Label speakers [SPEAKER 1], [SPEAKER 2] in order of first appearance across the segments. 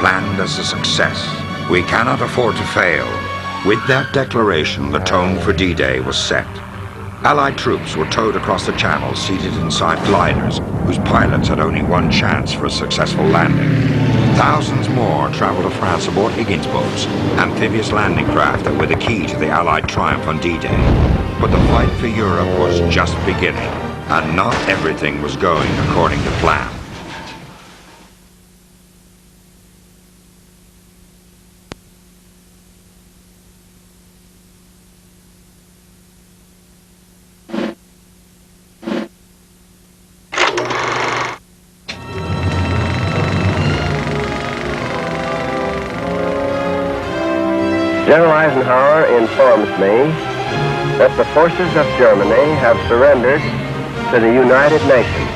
[SPEAKER 1] planned as a success. We cannot afford to fail. With that declaration, the tone for D-Day was set. Allied troops were towed across the Channel, seated inside gliders, whose pilots had only one chance for a successful landing. Thousands more traveled to France aboard Higgins boats, amphibious landing craft that were the key to the Allied triumph on D-Day. But the fight for Europe was just beginning, and not everything was going according to plan.
[SPEAKER 2] General Eisenhower informs me that the forces of Germany have surrendered to the United Nations.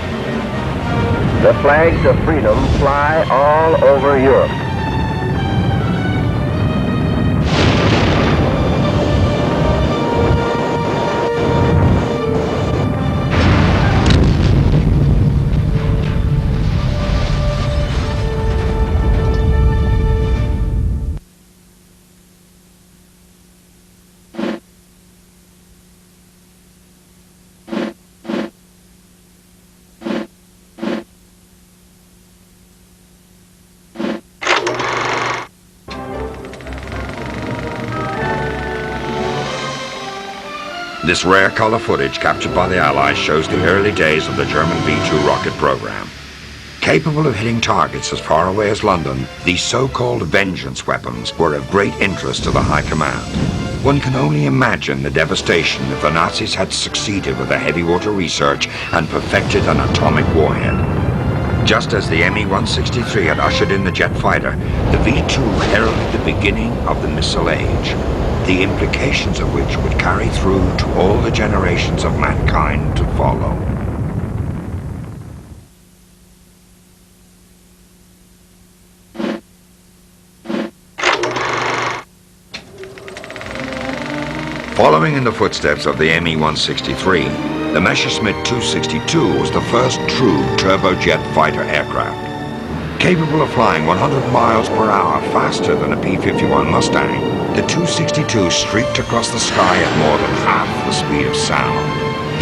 [SPEAKER 2] The flags of freedom fly all over Europe.
[SPEAKER 1] This rare color footage captured by the Allies shows the early days of the German V-2 rocket program. Capable of hitting targets as far away as London, these so-called vengeance weapons were of great interest to the High Command. One can only imagine the devastation if the Nazis had succeeded with their heavy water research and perfected an atomic warhead. Just as the Me-163 had ushered in the jet fighter, the V-2 heralded the beginning of the missile age, the implications of which would carry through to all the generations of mankind to follow. Following in the footsteps of the Me-163, the Messerschmitt 262 was the first true turbojet fighter aircraft. Capable of flying 100 miles per hour faster than a P-51 Mustang, the 262 streaked across the sky at more than half the speed of sound.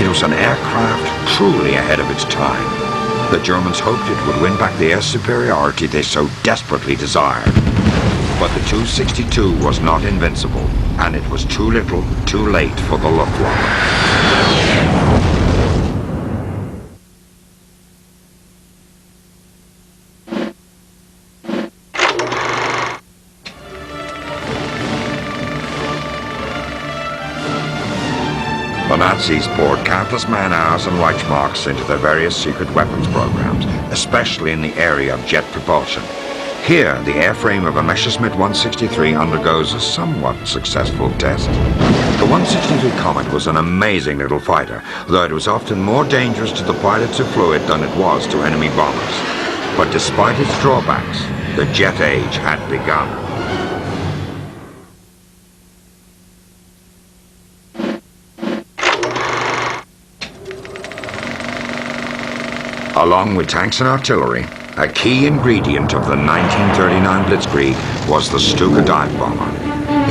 [SPEAKER 1] It was an aircraft truly ahead of its time. The Germans hoped it would win back the air superiority they so desperately desired. But the 262 was not invincible, and it was too little, too late for the Luftwaffe. The Nazis poured countless man-hours and Reichsmarks into their various secret weapons programs, especially in the area of jet propulsion. Here, the airframe of a Messerschmitt 163 undergoes a somewhat successful test. The 163 Comet was an amazing little fighter, though it was often more dangerous to the pilots who flew it than it was to enemy bombers. But despite its drawbacks, the jet age had begun. Along with tanks and artillery, a key ingredient of the 1939 Blitzkrieg was the Stuka dive bomber.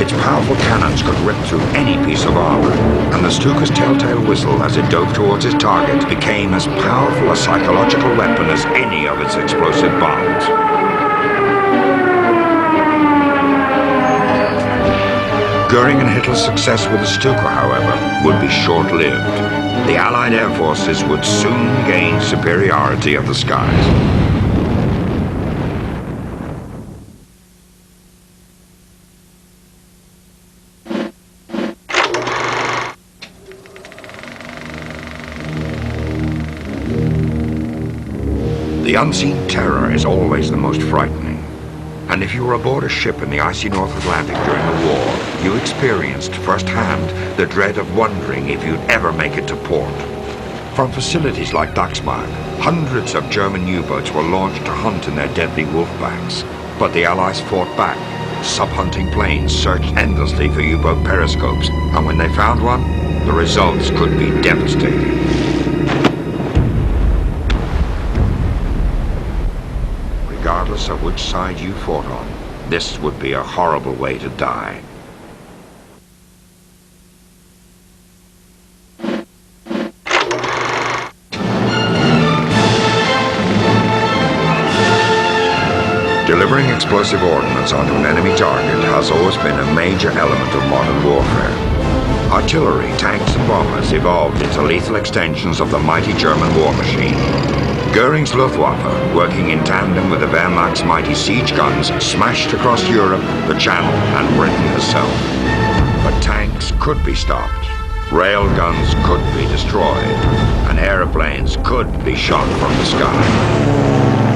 [SPEAKER 1] Its powerful cannons could rip through any piece of armor, and the Stuka's telltale whistle as it dove towards its target became as powerful a psychological weapon as any of its explosive bombs. Goering and Hitler's success with the Stuka, however, would be short-lived. The Allied air forces would soon gain superiority of the skies. The unseen terror is always the most frightening. And if you were aboard a ship in the icy North Atlantic during the war, you experienced firsthand the dread of wondering if you'd ever make it to port. From facilities like Daxmark, hundreds of German U-boats were launched to hunt in their deadly wolfbacks. But the Allies fought back. Sub-hunting planes searched endlessly for U-boat periscopes, and when they found one, the results could be devastating. regardless of which side you fought on. This would be a horrible way to die. Delivering explosive ordnance onto an enemy target has always been a major element of modern warfare. Artillery, tanks and bombers evolved into lethal extensions of the mighty German war machine. Goering's Luftwaffe, working in tandem with the Wehrmacht's mighty siege guns, smashed across Europe, the Channel and Britain herself. But tanks could be stopped, rail guns could be destroyed, and airplanes could be shot from the sky.